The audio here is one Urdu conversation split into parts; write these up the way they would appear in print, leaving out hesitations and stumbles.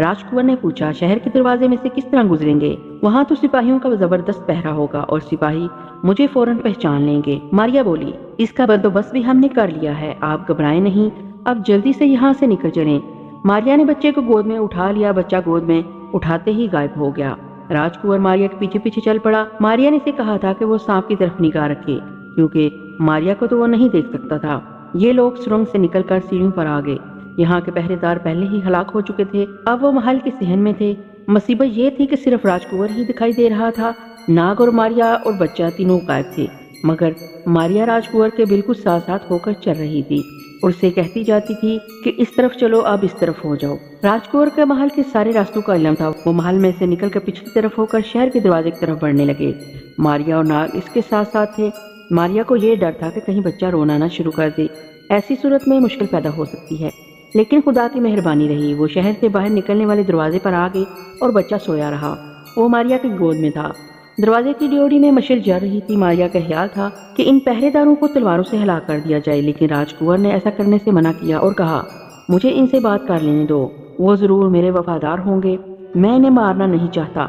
راجکور نے پوچھا شہر کے دروازے میں سے کس طرح گزریں گے؟ وہاں تو سپاہیوں کا زبردست پہرا ہوگا اور سپاہی مجھے فوراً پہچان لیں گے۔ ماریا بولی اس کا بندوبست بھی ہم نے کر لیا ہے، آپ گھبرائیں نہیں، اب جلدی سے یہاں سے نکل چلیں۔ ماریا نے بچے کو گود میں اٹھا لیا، بچہ گود میں اٹھاتے ہی غائب ہو گیا۔ راجکور ماریا کے پیچھے پیچھے چل پڑا۔ ماریا نے اسے کہا تھا کہ وہ سانپ کی طرف نگاہ رکھے کیونکہ ماریا کو تو وہ نہیں دیکھ سکتا تھا۔ یہ لوگ سرنگ سے نکل کر سیڑھیوں پر آ گئے۔ یہاں کے پہرے دار پہلے ہی ہلاک ہو چکے تھے، اب وہ محل کے صحن میں تھے۔ مصیبت یہ تھی کہ صرف راجکور ہی دکھائی دے رہا تھا، ناگ اور ماریا اور بچہ تینوں غائب تھے، مگر ماریا راجکور کے بالکل ساتھ ساتھ ہو کر چل رہی تھی اور اسے کہتی جاتی تھی کہ اس طرف چلو، اب اس طرف ہو جاؤ۔ راجکور کے محل کے سارے راستوں کا علم تھا، وہ محل میں سے نکل کر پچھلی طرف ہو کر شہر کے دروازے کی طرف بڑھنے لگے۔ ماریا اور ناگ اس کے ساتھ ساتھ تھے۔ ماریا کو یہ ڈر تھا کہ کہیں بچہ رونا نہ شروع کر دے، ایسی صورت میں مشکل پیدا ہو سکتی ہے، لیکن خدا کی مہربانی رہی، وہ شہر سے باہر نکلنے والے دروازے پر آ گئی اور بچہ سویا رہا، وہ ماریا کی گود میں تھا۔ دروازے کی ڈیوڑی میں مشل جل رہی تھی۔ ماریا کا خیال تھا کہ ان پہرے داروں کو تلواروں سے ہلاک کر دیا جائے، لیکن راجکور نے ایسا کرنے سے منع کیا اور کہا مجھے ان سے بات کر لینے دو، وہ ضرور میرے وفادار ہوں گے، میں انہیں مارنا نہیں چاہتا۔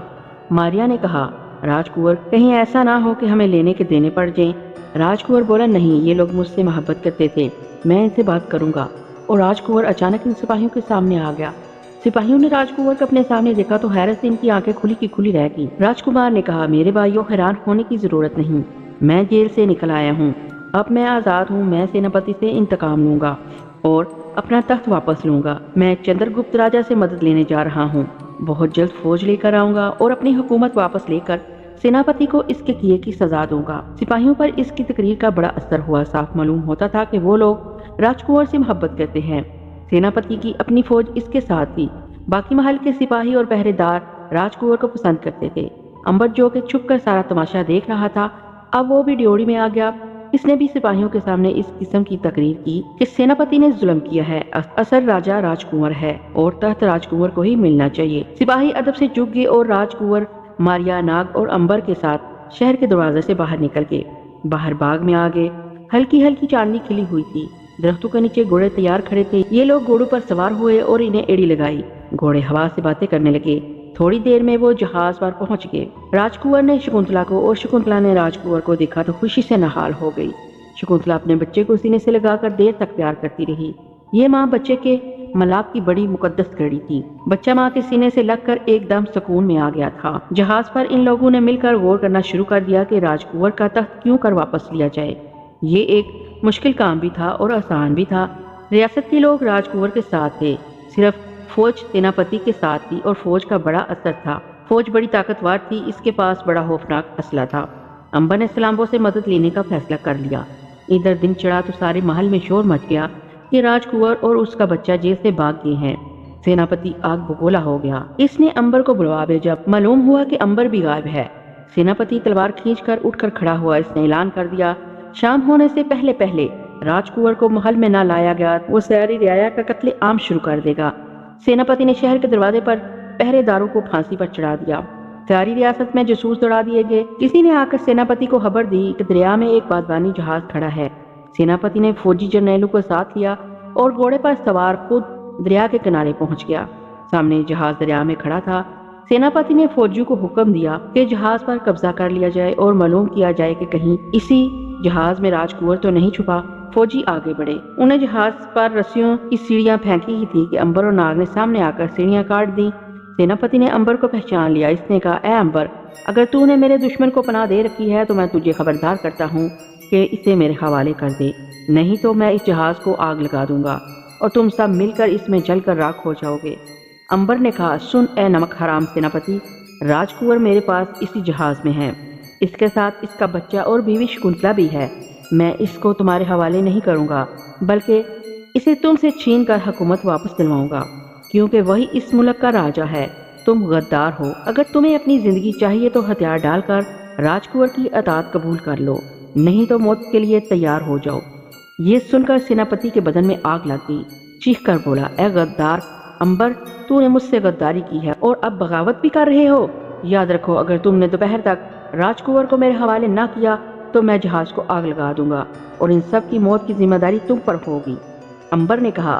ماریا نے کہا راجکور کہیں ایسا نہ ہو کہ ہمیں لینے کے دینے پڑ جائیں۔ راجکور بولا نہیں، یہ لوگ مجھ سے محبت کرتے تھے، میں ان سے بات کروں گا۔ اور راجکور اچانک ان سپاہیوں کے سامنے آ گیا۔ سپاہیوں نے راجکور کو اپنے سامنے دیکھا تو حیرت سے ان کی آنکھیں کھلی کی کھلی رہ گئی۔ راجکمار نے کہا میرے بھائیوں، حیران ہونے کی ضرورت نہیں، میں جیل سے نکل آیا ہوں، اب میں آزاد ہوں، میں سیناپتی سے انتقام لوں گا اور اپنا تخت واپس لوں گا۔ میں چندر گپت راجا سے مدد لینے جا رہا ہوں، بہت جلد فوج لے کر آؤں گا اور اپنی حکومت واپس لے کر سیناپتی کو اس کے کیے کی سزا دوں گا۔ سپاہیوں پر اس کی تقریر کا بڑا اثر ہوا، صاف معلوم ہوتا تھا کہ وہ لوگ راجکور سے محبت کرتے ہیں۔ سیناپتی کی اپنی فوج اس کے ساتھ تھی، باقی محل کے سپاہی اور پہرے دار راجکور کو پسند کرتے تھے۔ امبر جو کہ چھپ کر سارا تماشا دیکھ رہا تھا، اب وہ بھی ڈیوڑی میں آ گیا۔ اس نے بھی سپاہیوں کے سامنے اس قسم کی تقریر کی کہ سیناپتی نے ظلم کیا ہے، اصل راجہ راجکور ہے اور تحت راجکور کو ہی ملنا چاہیے۔ سپاہی ادب سے جھک گئے اور راجکور ماریا، ناگ اور امبر کے ساتھ شہر کے دروازے سے باہر نکل گئے۔ باہر باغ میں آ گئے، ہلکی ہلکی چاندنی کھلی ہوئی تھی، درختوں کے نیچے گھوڑے تیار کھڑے تھے۔ یہ لوگ گھوڑوں پر سوار ہوئے اور انہیں ایڑی لگائی، گھوڑے ہوا سے باتیں کرنے لگے۔ تھوڑی دیر میں وہ جہاز پر پہنچ گئے۔ راجکور نے شکنتلا کو اور شکنتلا نے راجکور کو دیکھا تو خوشی سے نہال ہو گئی۔ شکنتلا اپنے بچے کو سینے سے لگا کر دیر تک پیار کرتی رہی۔ یہ ماں بچے کے ملاپ کی بڑی مقدس کڑی تھی۔ بچہ ماں کے سینے سے لگ کر ایک دم سکون میں آ گیا تھا۔ جہاز پر ان لوگوں نے مل کر غور کرنا شروع کر دیا کہ راجکور کا تخت کیوں کر واپس لیا جائے۔ یہ ایک مشکل کام بھی تھا اور آسان بھی تھا۔ ریاست کے لوگ راجکور کے ساتھ تھے، صرف فوج سیناپتی کے ساتھ تھی اور فوج کا بڑا اثر تھا۔ فوج بڑی طاقتور تھی، اس کے پاس بڑا خوفناک اسلحہ تھا۔ امبر نے سلامبو سے مدد لینے کا فیصلہ کر لیا۔ ادھر دن چڑھا تو سارے محل میں شور مچ گیا کہ راجکور اور اس کا بچہ جیل سے بھاگ گئے ہیں۔ سیناپتی آگ بگولا ہو گیا۔ اس نے امبر کو بلوا بھیجا۔ معلوم ہوا کہ امبر بھی غائب ہے۔ سیناپتی تلوار کھینچ کر اٹھ کر کھڑا ہوا۔ اس نے اعلان کر دیا شام ہونے سے پہلے پہلے راجکور کو محل میں نہ لایا گیا وہ ساری رعایا کا قتل عام شروع کر دے گا۔ سیناپتی نے شہر کے دروازے پر پہرے داروں کو پھانسی پر چڑھا دیا۔ ساری ریاست میں جاسوس دوڑا دیے گئے۔ کسی نے آ کر سیناپتی کو خبر دی کہ دریا میں ایک بادبانی جہاز کھڑا ہے۔ سیناپتی نے فوجی جرنیلوں کو ساتھ لیا اور گھوڑے پر سوار خود دریا کے کنارے پہنچ گیا۔ سامنے جہاز دریا میں کھڑا تھا۔ سیناپتی نے فوجیوں کو حکم دیا کہ جہاز پر قبضہ کر لیا جائے اور معلوم کیا جائے کہ کہیں اسی جہاز میں راجکور تو نہیں چھپا۔ فوجی آگے بڑھے، انہیں جہاز پر رسیوں کی سیڑھیاں پھینکی ہی تھی کہ امبر اور ناگ نے سامنے آ کر سیڑھیاں کاٹ دی۔ سیناپتی نے امبر کو پہچان لیا۔ اس نے کہا اے امبر، اگر تو نے میرے دشمن کو پناہ دے رکھی ہے تو میں تجھے خبردار کرتا ہوں کہ اسے میرے حوالے کر دے، نہیں تو میں اس جہاز کو آگ لگا دوں گا اور تم سب مل کر اس میں جل کر راکھ ہو جاؤ گے۔ امبر نے کہا سن اے نمک حرام سیناپتی، راجکور میرے پاس اسی جہاز میں ہے، اس کے ساتھ اس کا بچہ اور بیوی شکنتلا بھی ہے۔ میں اس کو تمہارے حوالے نہیں کروں گا بلکہ اسے تم سے چھین کر حکومت واپس دلواؤں گا، کیونکہ وہی اس ملک کا راجہ ہے۔ تم غدار ہو، اگر تمہیں اپنی زندگی چاہیے تو ہتھیار ڈال کر راجکور کی اطاعت قبول کر لو، نہیں تو موت کے لیے تیار ہو جاؤ۔ یہ سن کر سیناپتی کے بدن میں آگ لگ گئی، چیخ کر بولا اے غدار امبر، تو نے مجھ سے غداری کی ہے اور اب بغاوت بھی کر رہے ہو۔ یاد رکھو اگر تم نے دوپہر تک راجکور کو میرے حوالے نہ کیا تو میں جہاز کو آگ لگا دوں گا اور ان سب کی موت کی ذمہ داری تم پر ہوگی۔ امبر نے کہا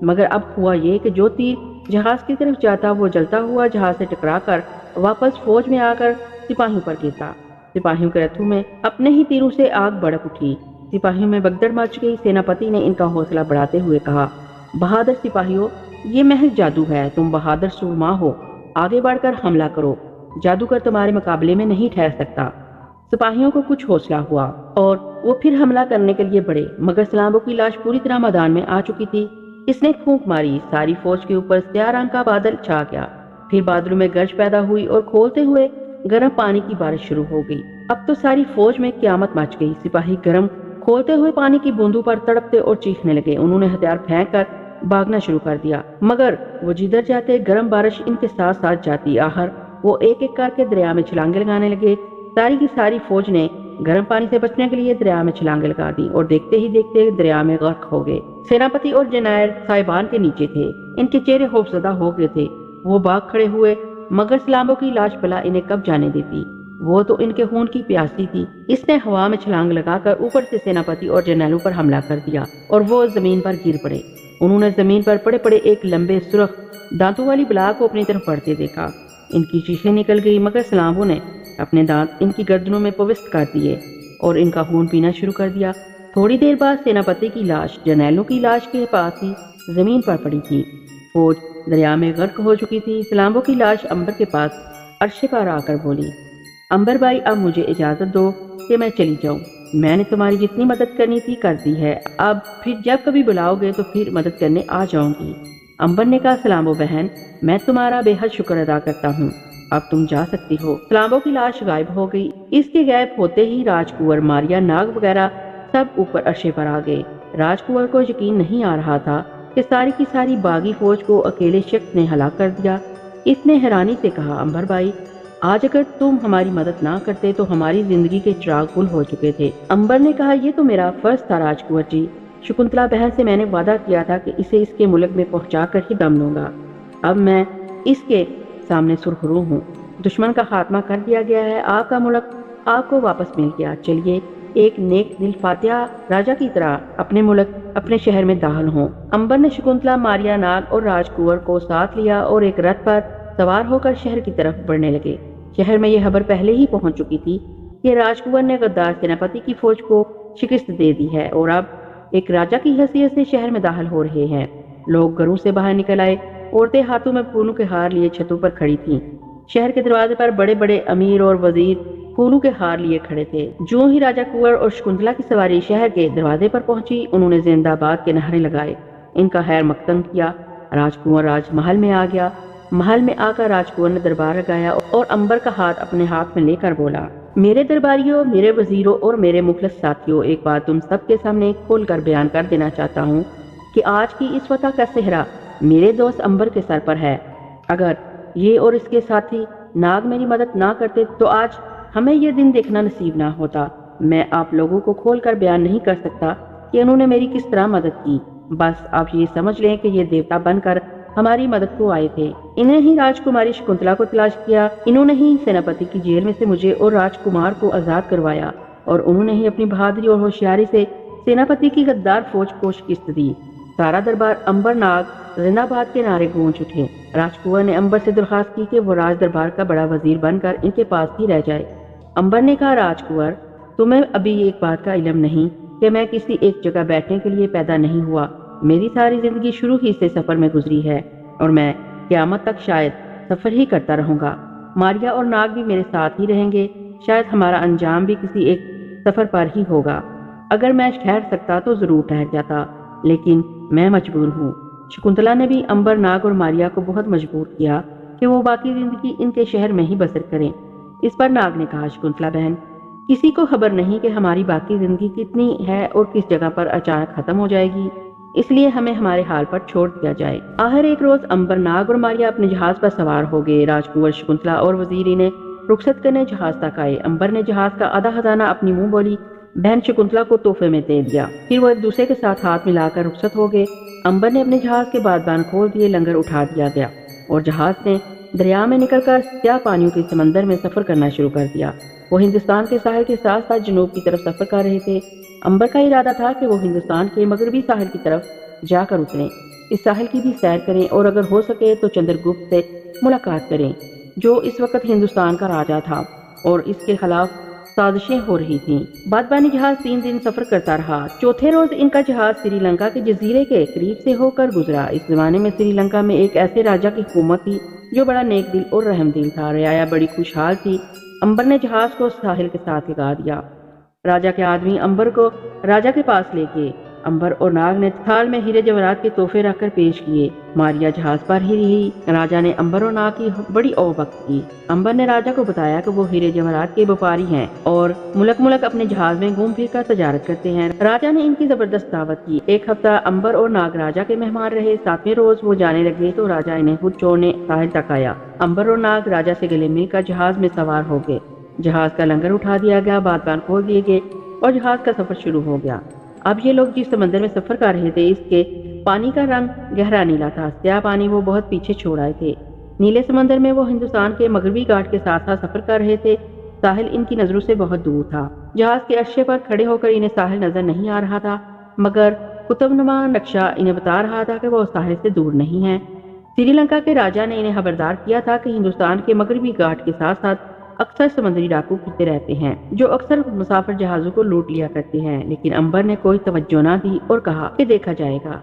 مگر اب ہوا یہ کہ جو تیر جہاز کی طرف جاتا وہ جلتا ہوا جہاز سے ٹکرا کر واپس فوج میں آ کر سپاہیوں پر گرتا۔ سپاہیوں کے رتھوں میں اپنے ہی تیروں سے آگ بھڑک اٹھی۔ سپاہیوں میں بگدڑ مچ گئی۔ سیناپتی نے ان کا حوصلہ بڑھاتے ہوئے کہا، بہادر سپاہیوں، یہ محض جادو ہے، تم بہادر سورما ہو، آگے بڑھ کر حملہ کرو، جادوگر تمہارے مقابلے میں نہیں ٹھہر سکتا۔ سپاہیوں کو کچھ حوصلہ ہوا اور وہ پھر حملہ کرنے کے لیے بڑھے، مگر سلامبو کی لاش پوری طرح میدان میں آ چکی تھی۔ اس نے پھونک ماری، ساری فوج کے اوپر سیاہ رنگ کا بادل چھا گیا۔ پھر بادلوں میں گرج پیدا ہوئی اور کھولتے ہوئے گرم پانی کی بارش شروع ہو گئی۔ اب تو ساری فوج میں قیامت مچ گئی۔ سپاہی گرم کھولتے ہوئے پانی کی بوندوں پر تڑپتے اور چیخنے لگے۔ انہوں نے ہتھیار پھینک کر بھاگنا شروع کر دیا، مگر وہ جدھر جاتے گرم بارش ان کے ساتھ ساتھ جاتی۔ آخر وہ ایک ایک کر کے دریا میں چھلانگیں لگانے لگے۔ ساری کی ساری فوج نے گرم پانی سے بچنے کے لیے دریا میں چھلانگیں لگا دی اور دیکھتے ہی دیکھتے دریا میں غرق ہو گئے۔ سیناپتی اور جرنیل صاحبان کے نیچے تھے، ان کے چہرے خوفزدہ ہو گئے تھے۔ وہ بھاگ کھڑے ہوئے، مگر سلامبو کی لاش بلا انہیں کب جانے دیتی، وہ تو ان کے خون کی پیاسی تھی۔ اس نے ہوا میں چھلانگ لگا کر اوپر سے سیناپتی اور جرنیلوں پر حملہ کر دیا اور وہ زمین پر گر پڑے۔ انہوں نے زمین پر پڑے پڑے ایک لمبے سرخ دانتوں والی بلا کو اپنی طرف بڑھتے دیکھا۔ ان کی چیخیں نکل گئی، مگر سلامبو نے اپنے دانت ان کی گردنوں میں پوست کر دیے اور ان کا خون پینا شروع کر دیا۔ تھوڑی دیر بعد سیناپتی کی لاش جرنیلوں کی لاش کے پاس ہی زمین پر پڑی تھی۔ فوج دریا میں غرق ہو چکی تھی۔ سلامبو کی لاش امبر کے پاس عرشے پر آ کر بولی، امبر بھائی، اب مجھے اجازت دو کہ میں چلی جاؤں۔ میں نے تمہاری جتنی مدد کرنی تھی کر دی ہے، اب پھر جب کبھی بلاؤ گے تو پھر مدد کرنے آ جاؤں گی۔ امبر نے کہا، سلامبو بہن، میں تمہارا بے حد شکر ادا کرتا ہوں، اب تم جا سکتی ہو۔ سلامبو کی لاش غائب ہو گئی۔ اس کے غائب ہوتے ہی راج کنور، ماریا، ناگ وغیرہ سب اوپر عرشے پر آ گئے۔ راج کنور کو یقین نہیں آ رہا تھا کہ ساری کی ساری باغی فوج کو اکیلے شخص نے ہلاک کر دیا۔ اس نے حیرانی سے کہا، امبر بھائی، آج اگر تم ہماری مدد نہ کرتے تو ہماری زندگی کے چراغ گل ہو چکے تھے۔ امبر نے کہا، یہ تو میرا فرض تھا راج کنور جی، شکنتلا بہن سے میں نے وعدہ کیا تھا کہ اسے اس کے ملک میں پہنچا کر ہی دم لوں گا۔ اب میں اس کے سامنے سرخرو ہوں، دشمن کا خاتمہ کر دیا گیا ہے، آپ کا ملک آپ کو واپس مل گیا۔ چلیے ایک نیک دل فاتحہ راجا کی طرح اپنے ملک اپنے شہر میں داخل ہوں۔ امبر نے شکنتلا، ماریا، ناگ اور راج کنور کو ساتھ لیا اور ایک رتھ پر سوار ہو کر شہر کی طرف بڑھنے لگے۔ شہر میں یہ خبر پہلے ہی پہنچ چکی تھی کہ راج کنور نے غدار سیناپتی کی فوج کو شکست دے دی ہے اور اب ایک راجا کی حیثیت سے شہر میں داخل ہو رہے ہیں۔ لوگ گھروں سے باہر نکل آئے، عورتیں ہاتھوں میں پھولوں کے ہار لیے چھتوں پر کھڑی تھیں۔ شہر کے دروازے پر بڑے بڑے امیر اور وزیر پھولوں کے ہار لیے کھڑے تھے۔ جو ہی راجا کنور اور شکنتلا کی سواری شہر کے دروازے پر پہنچی، انہوں نے زندہ باد کے نعرے لگائے، ان کا خیر مقدم کیا۔ راج کنور راج محل میں آ گیا۔ محل میں آ کر راج کنور نے دربار لگایا اور امبر کا ہاتھ اپنے ہاتھ میں لے کر بولا، میرے درباریوں، میرے وزیروں اور میرے مخلص ساتھیوں، ایک بات تم سب کے سامنے کھول کر بیان کر دینا چاہتا ہوں کہ آج کی اس فتح کا صحرا میرے دوست امبر کے سر پر ہے۔ اگر یہ اور اس کے ساتھی ناگ میری مدد نہ کرتے تو آج ہمیں یہ دن دیکھنا نصیب نہ ہوتا۔ میں آپ لوگوں کو کھول کر بیان نہیں کر سکتا کہ انہوں نے میری کس طرح مدد کی، بس آپ یہ سمجھ لیں کہ یہ دیوتا بن کر ہماری مدد کو آئے تھے۔ انہیں ہی راج کماری شکنتلا کو تلاش کیا، انہوں نے ہی سیناپتی کی جیل میں سے مجھے اور راج کمار کو آزاد کروایا، اور انہوں نے ہی اپنی بہادری اور ہوشیاری سے سیناپتی کی غدار فوج کو شکست دی۔ سارا دربار امبر ناگ زندہ باد کے نعرے گونج اٹھے۔ راج کنور نے امبر سے درخواست کی کہ وہ راج دربار کا بڑا وزیر بن کر ان کے پاس ہی رہ جائے۔ امبر نے کہا، راج کنور، تمہیں ابھی ایک بات کا علم نہیں کہ میں کسی ایک جگہ بیٹھنے کے لیے پیدا نہیں ہوا۔ میری ساری زندگی شروع ہی سے سفر میں گزری ہے اور میں قیامت تک شاید سفر ہی کرتا رہوں گا۔ ماریا اور ناگ بھی میرے ساتھ ہی رہیں گے، شاید ہمارا انجام بھی کسی ایک سفر پر ہی ہوگا۔ اگر میں ٹھہر سکتا تو ضرور ٹھہر جاتا، لیکن میں مجبور ہوں۔ شکنتلا نے بھی امبر، ناگ اور ماریا کو بہت مجبور کیا کہ وہ باقی زندگی ان کے شہر میں ہی بسر کریں۔ اس پر ناگ نے کہا، شکنتلا بہن، کسی کو خبر نہیں کہ ہماری باقی زندگی کتنی ہے اور کس جگہ پر اچانک ختم ہو جائے گی، اس لیے ہمیں ہمارے حال پر چھوڑ دیا جائے۔ آخر ایک روز امبر، ناگ اور ماریا اپنے جہاز پر سوار ہو گئے۔ راج کنور، شکنتلا اور وزیر انہیں رخصت کرنے جہاز تک آئے۔ امبر نے جہاز کا آدھا خزانہ اپنی منہ بولی بہن شکنتلا کو تحفے میں دے دیا، پھر وہ ایک دوسرے کے ساتھ ہاتھ ملا کر رخصت ہو گئے۔ امبر نے اپنے جہاز کے بادبان کھول دیے، لنگر اٹھا دیا گیا اور جہاز نے دریا میں نکل کر سیاہ پانیوں کے سمندر میں سفر کرنا شروع کر دیا۔ وہ ہندوستان کے ساحل کے ساتھ ساتھ جنوب کی طرف سفر کر رہے تھے۔ امبر کا ارادہ تھا کہ وہ ہندوستان کے مغربی ساحل کی طرف جا کر اتریں۔ اس ساحل کی بھی سیر کریں اور اگر ہو سکے تو چندرگپت سے ملاقات کریں، جو اس وقت ہندوستان کا راجا تھا اور اس کے خلاف سازشیں ہو رہی تھیں۔ بادبانی جہاز 3 دن سفر کرتا رہا۔ چوتھے روز ان کا جہاز سری لنکا کے جزیرے کے قریب سے ہو کر گزرا۔ اس زمانے میں سری لنکا میں ایک ایسے راجا کی حکومت تھی جو بڑا نیک دل اور رحم دل تھا۔ رعایا بڑی خوشحال تھی۔ امبر نے جہاز کو ساحل کے ساتھ لگا دیا۔ راجا کے آدمی امبر کو راجا کے پاس لے گئے۔ امبر اور ناگ نے تھال میں ہیرے جواہرات کے تحفے رکھ کر پیش کیے۔ ماریا جہاز پر ہی رہی۔ راجا نے امبر اور ناگ کی بڑی اوبت کی۔ امبر نے راجا کو بتایا کہ وہ ہیرے جواہرات کے وپاری ہیں اور ملک ملک اپنے جہاز میں گھوم پھر کر تجارت کرتے ہیں۔ راجا نے ان کی زبردست دعوت کی۔ ایک ہفتہ امبر اور ناگ راجا کے مہمان رہے۔ 7ویں روز وہ جانے لگے تو راجا انہیں خود چھوڑنے ساحل تک آیا۔ امبر اور ناگ راجا سے گلے مل کر جہاز میں سوار ہو گئے۔ جہاز کا لنگر اٹھا دیا گیا، بادبان کھول دیے گئے اور جہاز کا سفر شروع ہو گیا۔ اب یہ لوگ جس سمندر میں سفر کر رہے تھے اس کے پانی کا رنگ گہرا نیلا تھا۔ سیاہ پانی وہ بہت پیچھے چھوڑ آئے تھے۔ نیلے سمندر میں وہ ہندوستان کے مغربی گھاٹ کے ساتھ ساتھ سفر کر رہے تھے۔ ساحل ان کی نظروں سے بہت دور تھا۔ جہاز کے عرصے پر کھڑے ہو کر انہیں ساحل نظر نہیں آ رہا تھا، مگر قطب نما نقشہ انہیں بتا رہا تھا کہ وہ ساحل سے دور نہیں ہے۔ سری لنکا کے راجا نے انہیں خبردار کیا تھا کہ ہندوستان کے مغربی گھاٹ کے ساتھ ساتھ اکثر سمندری ڈاکو پھرتے رہتے ہیں جو اکثر مسافر جہازوں کو لوٹ لیا کرتے ہیں۔ لیکن امبر نے کوئی توجہ نہ دی اور کہا کہ دیکھا جائے گا۔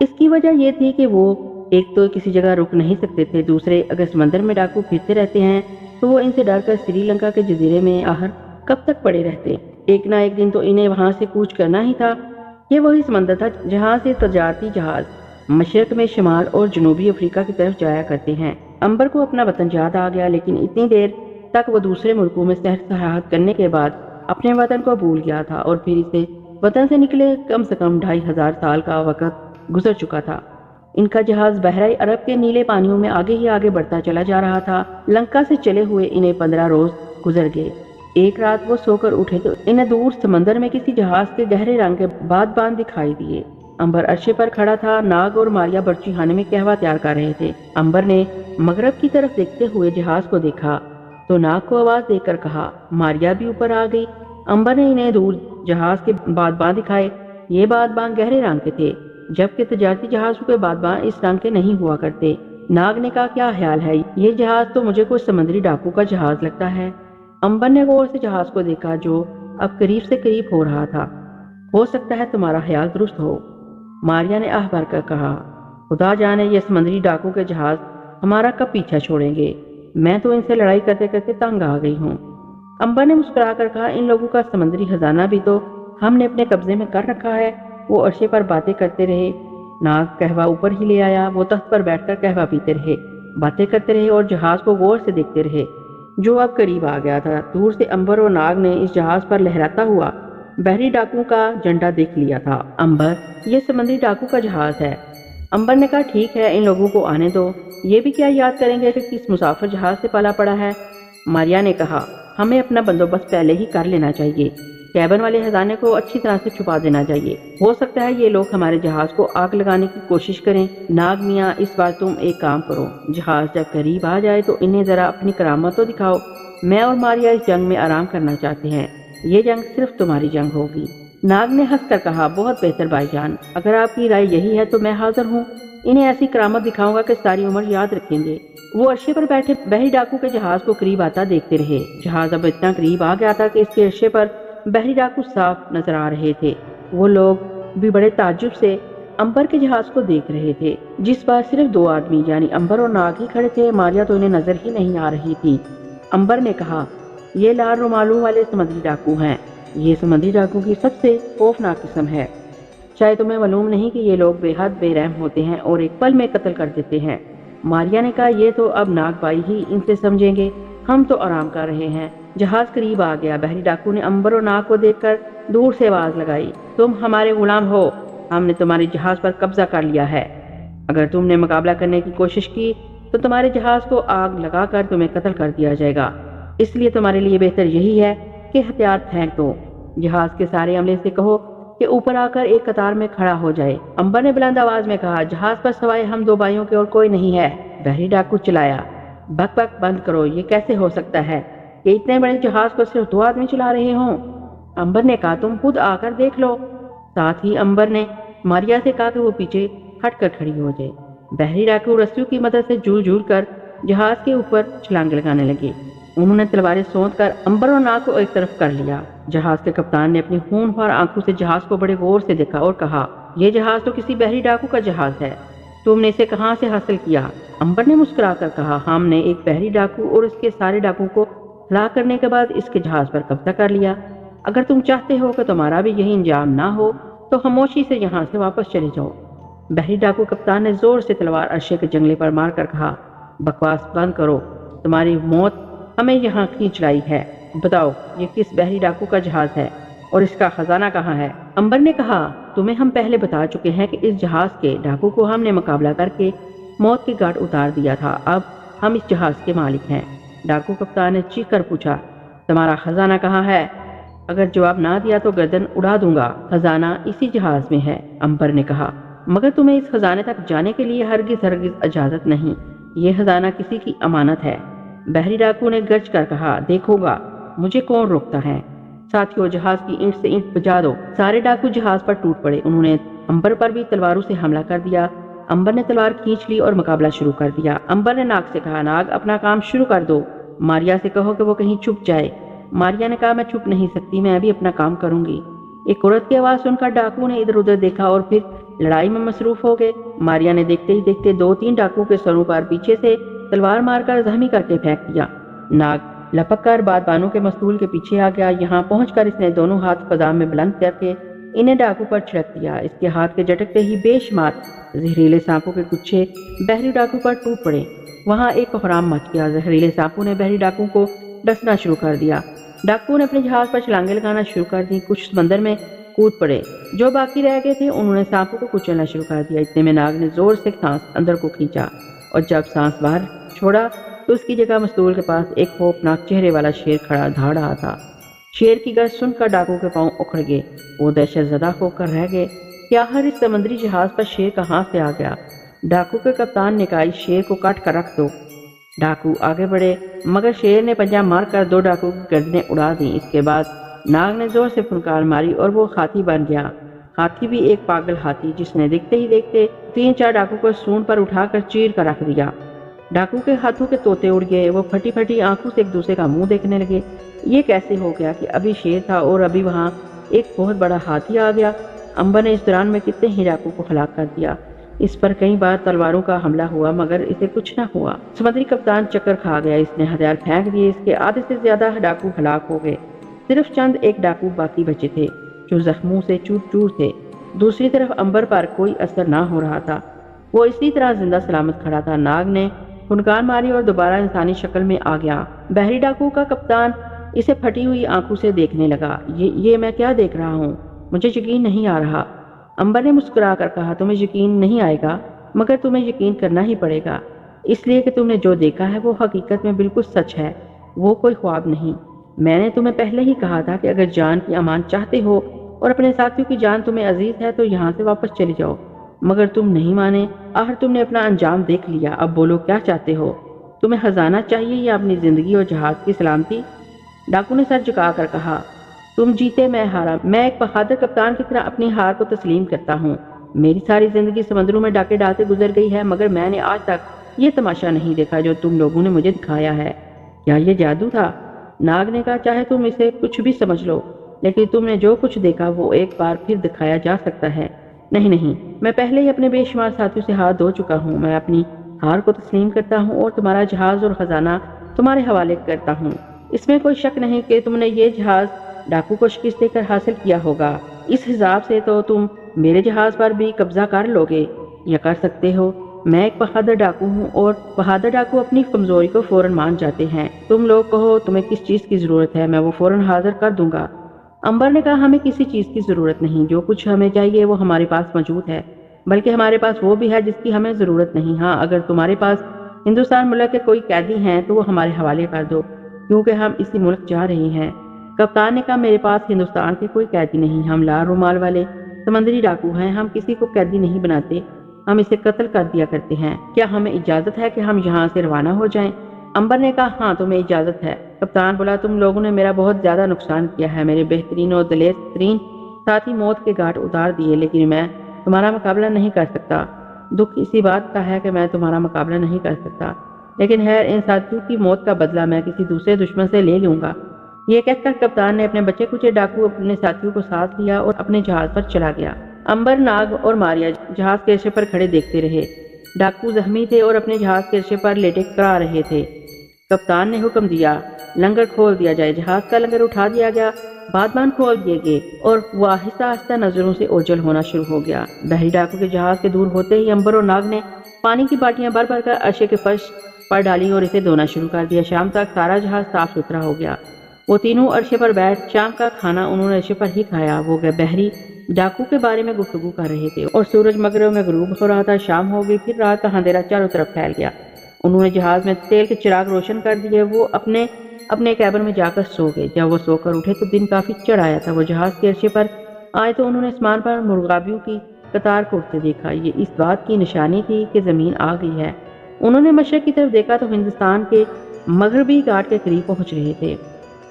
اس کی وجہ یہ تھی کہ وہ ایک تو کسی جگہ رک نہیں سکتے تھے، دوسرے اگر سمندر میں ڈاکو پھرتے رہتے ہیں تو وہ ان سے ڈر کر سری لنکا کے جزیرے میں آخر کب تک پڑے رہتے۔ ایک نہ ایک دن تو انہیں وہاں سے کوچ کرنا ہی تھا۔ یہ وہی سمندر تھا جہاں سے تجارتی جہاز مشرق میں شمال اور جنوبی افریقہ کی طرف جایا کرتے ہیں۔ امبر کو اپنا وطن یاد آ گیا، لیکن اتنی دیر تک وہ دوسرے ملکوں میں سیاحت کرنے کے بعد اپنے وطن کو بھول گیا تھا اور پھر اسے وطن سے نکلے کم سے کم 2500 سال کا وقت گزر چکا تھا۔ ان کا جہاز بحرۂ عرب کے نیلے پانیوں میں آگے ہی آگے بڑھتا چلا جا رہا تھا۔ لنکا سے چلے ہوئے انہیں 15 روز گزر گئے۔ ایک رات وہ سو کر اٹھے تو انہیں دور سمندر میں کسی جہاز کے گہرے رنگ کے بادبان دکھائی دیے۔ امبر عرشے پر کھڑا تھا۔ ناگ اور ماریا برچی خانے میں قہوہ تیار کر رہے تھے۔ امبر نے مغرب کی طرف دیکھتے ہوئے جہاز کو دیکھا تو ناگ کو آواز دے کر کہا۔ ماریا بھی اوپر آ گئی۔ امبر نے انہیں دور جہاز کے بادبان دکھائے۔ یہ بادبان گہرے رنگ کے تھے، جبکہ تجارتی جہازوں کے بادبان اس رنگ کے نہیں ہوا کرتے۔ ناگ نے کہا، کیا خیال ہے؟ یہ جہاز تو مجھے کوئی سمندری ڈاکو کا جہاز لگتا ہے۔ امبر نے غور سے جہاز کو دیکھا جو اب قریب سے قریب ہو رہا تھا۔ ہو سکتا ہے تمہارا خیال درست ہو، ماریا نے آہ بھر کر کہا۔ خدا جانے یہ سمندری ڈاکو کے جہاز ہمارا کب پیچھا چھوڑیں گے۔ میں تو ان سے لڑائی کرتے کرتے تنگ آ گئی ہوں۔ امبر نے مسکرا کر کہا، ان لوگوں کا سمندری خزانہ بھی تو ہم نے اپنے قبضے میں کر رکھا ہے۔ وہ عرشے پر باتیں کرتے رہے۔ ناگ قہوہ اوپر ہی لے آیا۔ وہ تخت پر بیٹھ کر قہوہ پیتے رہے، باتیں کرتے رہے اور جہاز کو غور سے دیکھتے رہے جو اب قریب آ گیا تھا۔ دور سے امبر اور ناگ نے اس جہاز پر لہراتا ہوا بحری ڈاکو کا جھنڈا دیکھ لیا تھا۔ امبر، یہ سمندری ڈاکو کا جہاز ہے۔ امبر نے کہا، ٹھیک ہے، ان لوگوں کو آنے دو۔ یہ بھی کیا یاد کریں گے کہ کس مسافر جہاز سے پالا پڑا ہے۔ ماریا نے کہا، ہمیں اپنا بندوبست پہلے ہی کر لینا چاہیے۔ کیبن والے خزانے کو اچھی طرح سے چھپا دینا چاہیے۔ ہو سکتا ہے یہ لوگ ہمارے جہاز کو آگ لگانے کی کوشش کریں۔ ناگ میاں، اس بار تم ایک کام کرو، جہاز جب قریب آ جائے تو انہیں ذرا اپنی کرامت تو دکھاؤ۔ میں اور ماریا اس جنگ میں آرام کرنا چاہتے ہیں۔ یہ جنگ صرف تمہاری جنگ ہوگی۔ ناگ نے ہنس کر کہا، بہت بہتر بھائی جان، اگر آپ کی رائے یہی ہے تو میں حاضر ہوں۔ انہیں ایسی کرامت دکھاؤں گا کہ ساری عمر یاد رکھیں گے۔ وہ عرشے پر بیٹھے بحری ڈاکو کے جہاز کو قریب آتا دیکھتے رہے۔ جہاز اب اتنا قریب آ گیا تھا کہ اس کے عرشے پر بحری ڈاکو صاف نظر آ رہے تھے۔ وہ لوگ بھی بڑے تعجب سے امبر کے جہاز کو دیکھ رہے تھے، جس پر صرف 2 آدمی یعنی امبر اور ناگ ہی کھڑے تھے۔ ماریا تو انہیں نظر ہی نہیں آ رہی تھی۔ امبر نے کہا، یہ لال رومالوں والے سمندری ڈاکو ہیں۔ یہ سمندری ڈاکو کی سب سے خوفناک قسم ہے۔ شاید تمہیں معلوم نہیں کہ یہ لوگ بے حد بے رحم ہوتے ہیں اور ایک پل میں قتل کر دیتے ہیں۔ ماریا نے کہا، یہ تو اب ناگ بائی ہی ان سے سمجھیں گے، ہم تو آرام کر رہے ہیں۔ جہاز قریب آ گیا۔ بحری ڈاکو نے امبر اور ناگ کو دیکھ کر دور سے آواز لگائی، تم ہمارے غلام ہو، ہم نے تمہارے جہاز پر قبضہ کر لیا ہے۔ اگر تم نے مقابلہ کرنے کی کوشش کی تو تمہارے جہاز کو آگ لگا کر تمہیں قتل کر دیا جائے گا۔ اس لیے تمہارے لیے بہتر یہی ہے کہ ہتھیار پھینک دو۔ جہاز کے سارے عملے سے کہو کہ اوپر آ کر ایک قطار میں کھڑا ہو جائے۔ امبر نے بلند آواز میں کہا، جہاز پر سوائے ہم 2 بھائیوں کے اور کوئی نہیں ہے۔ بحری ڈاکو چلایا، بک بک بند کرو، یہ کیسے ہو سکتا ہے کہ اتنے بڑے جہاز کو صرف 2 آدمی چلا رہے ہوں۔ امبر نے کہا، تم خود آ کر دیکھ لو۔ ساتھ ہی امبر نے ماریا سے کہا کہ وہ پیچھے ہٹ کر کھڑی ہو جائے۔ بحری ڈاکو رسیوں کی مدد سے جھول جھول کر جہاز کے اوپر چھلانگ لگانے لگے۔ انہوں نے تلواریں سونت کر امبر اور ناگ کو ایک طرف کر لیا۔ جہاز کے کپتان نے اپنی خونخوار آنکھوں سے جہاز کو بڑے غور سے دیکھا اور کہا، یہ جہاز تو کسی بحری ڈاکو کا جہاز ہے، تم نے اسے کہاں سے حاصل کیا؟ امبر نے مسکرا کر کہا، ہم نے ایک بحری ڈاکو اور اس کے سارے ڈاکو کو ہلاک کرنے کے بعد اس کے جہاز پر قبضہ کر لیا۔ اگر تم چاہتے ہو کہ تمہارا بھی یہی انجام نہ ہو تو خاموشی سے یہاں سے واپس چلے جاؤ۔ بحری ڈاکو کپتان نے زور سے تلوار عرشے کے جنگلے پر مار کر کہا، بکواس بند کرو، تمہاری موت ہمیں یہاں کھینچ لائی ہے۔ بتاؤ یہ کس بحری ڈاکو کا جہاز ہے اور اس کا خزانہ کہاں ہے؟ امبر نے کہا، تمہیں ہم پہلے بتا چکے ہیں کہ اس جہاز کے ڈاکو کو ہم نے مقابلہ کر کے موت کے گھاٹ اتار دیا تھا، اب ہم اس جہاز کے مالک ہیں۔ ڈاکو کپتان نے چیخ کر پوچھا، تمہارا خزانہ کہاں ہے؟ اگر جواب نہ دیا تو گردن اڑا دوں گا۔ خزانہ اسی جہاز میں ہے، امبر نے کہا، مگر تمہیں اس خزانے تک جانے کے لیے ہرگز اجازت نہیں، یہ خزانہ کسی کی امانت ہے۔ بحری ڈاکو نے گرج کر کہا، دیکھو گا مجھے کون روکتا ہے؟ ساتھیوں جہاز کی اینٹ سے اینٹ بجا دو۔ سارے ڈاکو جہاز پر ٹوٹ پڑے۔ انہوں نے امبر پر بھی تلواروں سے حملہ کر دیا۔ امبر نے تلوار کھینچ لی اور مقابلہ شروع کر دیا۔ امبر نے ناگ سے کہا، ناگ اپنا کام شروع کر دو، ماریا سے کہو کہ وہ کہیں چھپ جائے۔ ماریا نے کہا، میں چھپ نہیں سکتی، میں بھی اپنا کام کروں گی۔ ایک عورت کی آواز سن کر ڈاکو نے ادھر ادھر دیکھا اور پھر لڑائی میں مصروف ہو گئے۔ ماریا نے دیکھتے ہی دیکھتے 2-3 ڈاکو کے سروں پر پیچھے سے تلوار مار کر زخمی کر کے پھینک دیا۔ ناگ لپک کر بادبانوں کے مستول کے پیچھے آ گیا۔ یہاں پہنچ کر اس نے دونوں ہاتھ فضا میں بلند کر کے انہیں ڈاکو پر چھڑک دیا۔ اس کے ہاتھ کے جھٹکتے ہی بے شمار زہریلے سانپوں کے گچھے بحری ڈاکو پر ٹوٹ پڑے۔ وہاں ایک کوہرام مچ گیا۔ زہریلے سانپوں نے بحری ڈاکو کو ڈسنا شروع کر دیا۔ ڈاکو نے اپنے جہاز پر چھلانگیں لگانا شروع کر دی۔ کچھ سمندر میں کود پڑے، جو باقی رہ گئے تھے انہوں نے سانپوں کو کچلنا شروع کر دیا۔ اتنے میں ناگ نے زور سے سانس اندر کو کھینچا اور جب سانس باہر چھوڑا تو اس کی جگہ مستول کے پاس ایک خوفناک چہرے والا شیر کھڑا دھاڑ رہا تھا۔ شیر کی گرج سن کر ڈاکو کے پاؤں اکھڑ گئے۔ وہ دہشت زدہ ہو کر رہ گئے کہ آخر اس سمندری جہاز پر شیر کہاں سے آ گیا۔ ڈاکو کے کپتان نے کہا، اس شیر کو کاٹ کر رکھ دو۔ ڈاکو آگے بڑھے مگر شیر نے پنجہ مار کر 2 ڈاکو کی گردنیں اڑا دیں۔ اس کے بعد ناگ نے زور سے پھنکار ماری اور وہ ہاتھی بن گیا۔ ہاتھی بھی ایک پاگل ہاتھی، جس نے دیکھتے ہی دیکھتے 3-4 ڈاکو کو سونڈ پر اٹھا کر چیر کر رکھ دیا۔ ڈاکو کے ہاتھوں کے طوطے اڑ گئے۔ وہ پھٹی پھٹی آنکھوں سے ایک دوسرے کا منہ دیکھنے لگے۔ یہ کیسے ہو گیا کہ ابھی شیر تھا اور ابھی وہاں ایک بہت بڑا ہاتھی آ گیا؟ امبر نے اس دوران میں کتنے ہی ڈاکو کو ہلاک کر دیا۔ اس پر کئی بار تلواروں کا حملہ ہوا مگر اسے کچھ نہ ہوا۔ سمندری کپتان چکر کھا گیا۔ اس نے ہتھیار پھینک دیے۔ اس کے آدھے سے زیادہ ڈاکو ہلاک ہو گئے۔ صرف چند ایک ڈاکو باقی بچے تھے جو زخموں سے چور چور تھے۔ دوسری طرف امبر پر کوئی اثر نہ ہو رہا تھا، وہ اسی طرح زندہ سلامت کھڑا تھا۔ ناگ نے پھنکار ماری اور دوبارہ انسانی شکل میں آ گیا۔ بحری ڈاکو کا کپتان اسے پھٹی ہوئی آنکھوں سے دیکھنے لگا۔ یہ میں کیا دیکھ رہا ہوں؟ مجھے یقین نہیں آ رہا۔ امبر نے مسکرا کر کہا، تمہیں یقین نہیں آئے گا مگر تمہیں یقین کرنا ہی پڑے گا، اس لیے کہ تم نے جو دیکھا ہے وہ حقیقت میں بالکل سچ ہے، وہ کوئی خواب نہیں۔ میں نے تمہیں پہلے ہی کہا تھا کہ اگر جان کی امان چاہتے ہو اور اپنے ساتھیوں کی جان تمہیں عزیز ہے تو یہاں سے واپس چلے جاؤ، مگر تم نہیں مانے۔ آخر تم نے اپنا انجام دیکھ لیا، اب بولو کیا چاہتے ہو؟ تمہیں خزانہ چاہیے یا اپنی زندگی اور جہاز کی سلامتی؟ ڈاکو نے سر جھکا کر کہا، تم جیتے میں ہارا، میں ایک بہادر کپتان کی طرح اپنی ہار کو تسلیم کرتا ہوں۔ میری ساری زندگی سمندروں میں ڈاکے ڈالتے گزر گئی ہے مگر میں نے آج تک یہ تماشا نہیں دیکھا جو تم لوگوں نے مجھے دکھایا ہے۔ کیا یہ جادو تھا؟ ناگ نے کہا، چاہے تم اسے کچھ بھی سمجھ لو، لیکن تم نے جو کچھ دیکھا وہ ایک بار پھر دکھایا جا سکتا ہے۔ نہیں، میں پہلے ہی اپنے بے شمار ساتھیوں سے ہاتھ دھو چکا ہوں۔ میں اپنی ہار کو تسلیم کرتا ہوں اور تمہارا جہاز اور خزانہ تمہارے حوالے کرتا ہوں۔ اس میں کوئی شک نہیں کہ تم نے یہ جہاز ڈاکو کو شکست دے کر حاصل کیا ہوگا۔ اس حساب سے تو تم میرے جہاز پر بھی قبضہ کر لوگے یا کر سکتے ہو۔ میں ایک بہادر ڈاکو ہوں اور بہادر ڈاکو اپنی کمزوری کو فوراً مان جاتے ہیں۔ تم لوگ کہو تمہیں کس چیز کی ضرورت ہے، میں وہ فوراً حاضر کر دوں گا۔ امبر نے کہا، ہمیں کسی چیز کی ضرورت نہیں، جو کچھ ہمیں چاہیے وہ ہمارے پاس موجود ہے، بلکہ ہمارے پاس وہ بھی ہے جس کی ہمیں ضرورت نہیں۔ ہاں، اگر تمہارے پاس ہندوستان ملک کے کوئی قیدی ہیں تو وہ ہمارے حوالے کر دو، کیونکہ ہم اسی ملک جا رہے ہیں۔ کپتان نے کہا، میرے پاس ہندوستان کے کوئی قیدی نہیں، ہم لال رومال والے سمندری ڈاکو ہیں، ہم کسی کو قیدی نہیں بناتے، ہم اسے قتل کر دیا کرتے ہیں۔ کیا ہمیں اجازت ہے کہ ہم یہاں سے روانہ ہو جائیں؟ امبر نے کہا، ہاں تمہیں اجازت ہے۔ کپتان بولا، تم لوگوں نے میرا بہت زیادہ نقصان کیا ہے، میرے بہترین اور دلیر ترین ساتھی موت کے گھاٹ اتار دیے، لیکن میں تمہارا مقابلہ نہیں کر سکتا۔ دکھ اسی بات کا ہے کہ میں تمہارا مقابلہ نہیں کر سکتا، لیکن خیر ان ساتھیوں کی موت کا بدلہ میں کسی دوسرے دشمن سے لے لوں گا۔ یہ کہہ کر کپتان نے اپنے بچے کچے ڈاکو اپنے ساتھیوں کو ساتھ لیا اور اپنے جہاز پر چلا گیا۔ امبر، ناگ اور ماریا جہاز کے عرصے پر کھڑے دیکھتے رہے۔ ڈاکو زخمی تھے اور اپنے جہاز کے عرصے پر لیٹے کرا رہے تھے۔ کپتان نے حکم دیا، لنگر کھول دیا جائے۔ جہاز کا لنگر اٹھا دیا گیا، بادبان کھول دیے گئے اور وہ آہستہ آہستہ نظروں سے اوجھل ہونا شروع ہو گیا۔ بحری ڈاکو کے جہاز کے دور ہوتے ہی امبر اور ناگ نے پانی کی باٹیاں بھر بھر کر عرصے کے فرش پر ڈالی اور اسے دھونا شروع کر دیا۔ شام تک سارا جہاز صاف ستھرا ہو گیا۔ وہ تینوں عرصے پر بیٹھ شام کا کھانا انہوں نے عرصے پر ہی کھایا۔ وہ بحری ڈاکو کے بارے میں گفتگو کر رہے تھے اور سورج مغرب میں غروب ہو رہا تھا۔ شام ہو گئی، پھر رات کا اندھیرا چاروں طرف پھیل گیا۔ انہوں نے جہاز میں تیل کے چراغ روشن کر دیے۔ وہ اپنے کیبن میں جا کر سو گئے۔ جب وہ سو کر اٹھے تو دن کافی چڑھ آیا تھا۔ وہ جہاز کے عرصے پر آئے تو انہوں نے آسمان پر مرغابیوں کی قطار کو اڑتے دیکھا۔ یہ اس بات کی نشانی تھی کہ زمین آ گئی ہے۔ انہوں نے مشرق کی طرف دیکھا تو ہندوستان کے مغربی گھاٹ کے قریب پہنچ رہے تھے۔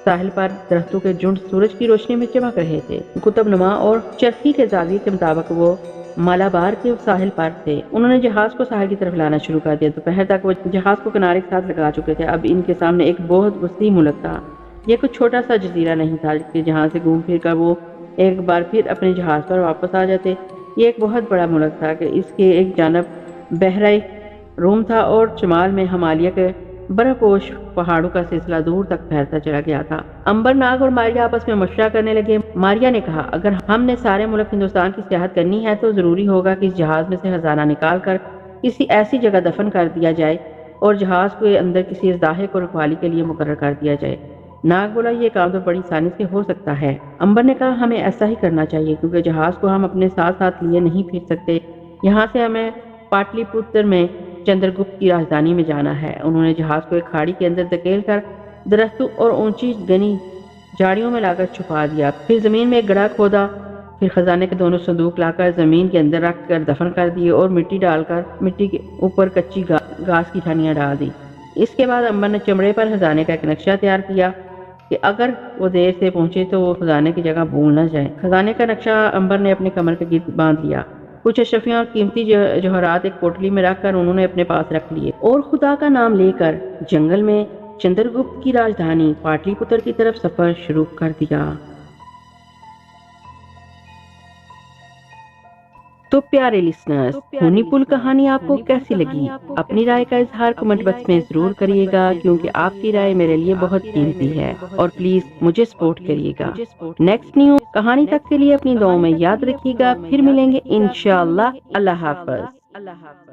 ساحل پر درختوں کے جھنڈ سورج کی روشنی میں چمک رہے تھے۔ قطب نما اور چرخی کے زاویے کے مطابق وہ مالابار کے ساحل پر تھے۔ انہوں نے جہاز کو ساحل کی طرف لانا شروع کر دیا۔ دوپہر تک وہ جہاز کو کنارے کے ساتھ لگا چکے تھے۔ اب ان کے سامنے ایک بہت وسیع ملک تھا۔ یہ کچھ چھوٹا سا جزیرہ نہیں تھا کہ جہاں سے گھوم پھر کر وہ ایک بار پھر اپنے جہاز پر واپس آ جاتے۔ یہ ایک بہت بڑا ملک تھا کہ اس کے ایک جانب بحیرہ روم تھا اور شمال میں ہمالیہ کے برف پوش پہاڑوں کا سلسلہ دور تک پھیلتا چلا گیا تھا۔ امبر، ناگ اور ماریا آپس میں مشورہ کرنے لگے۔ ماریا نے کہا، اگر ہم نے سارے ملک ہندوستان کی سیاحت کرنی ہے تو ضروری ہوگا کہ اس جہاز میں سے خزانہ نکال کر کسی ایسی جگہ دفن کر دیا جائے اور جہاز کے اندر کسی اژدہے کو رکھوالی کے لیے مقرر کر دیا جائے۔ ناگ بولا، یہ کام تو بڑی آسانی سے ہو سکتا ہے۔ امبر نے کہا، ہمیں ایسا ہی کرنا چاہیے کیونکہ جہاز کو ہم اپنے ساتھ ساتھ لیے نہیں پھر سکتے۔ یہاں سے ہمیں پاٹلی پتر میں چندر گپت کی راجدھانی میں جانا ہے۔ انہوں نے جہاز کو ایک کھاڑی کے اندر دھکیل کر درختوں اور اونچی گھنی جھاڑیوں میں لا کر چھپا دیا۔ پھر زمین میں ایک گڑھا کھودا، پھر خزانے کے دونوں صندوق لا کر زمین کے اندر رکھ کر دفن کر دیے اور مٹی ڈال کر مٹی کے اوپر کچی گھاس کی ٹھانیاں ڈال دی۔ اس کے بعد امبر نے چمڑے پر خزانے کا ایک نقشہ تیار کیا کہ اگر وہ دیر سے پہنچے تو وہ خزانے کی جگہ بھول نہ جائے۔ خزانے کا نقشہ امبر نے اپنے کمر کے گرد باندھ لیا۔ کچھ اشرفیاں اور قیمتی جوہرات ایک پوٹلی میں رکھ کر انہوں نے اپنے پاس رکھ لیے اور خدا کا نام لے کر جنگل میں چندر گپت کی راجدھانی پاٹلی پتر کی طرف سفر شروع کر دیا۔ تو پیارے لسنرز، ہونی پول کہانی آپ کو کیسی لگی؟ اپنی رائے کا اظہار کمنٹ باکس میں ضرور کریے گا کیونکہ آپ کی رائے میرے لیے بہت قیمتی ہے، اور پلیز مجھے سپورٹ کریے گا۔ نیکسٹ نیو کہانی تک کے لیے اپنی دعاؤں میں یاد رکھیے گا۔ پھر ملیں گے انشاءاللہ۔ اللہ حافظ۔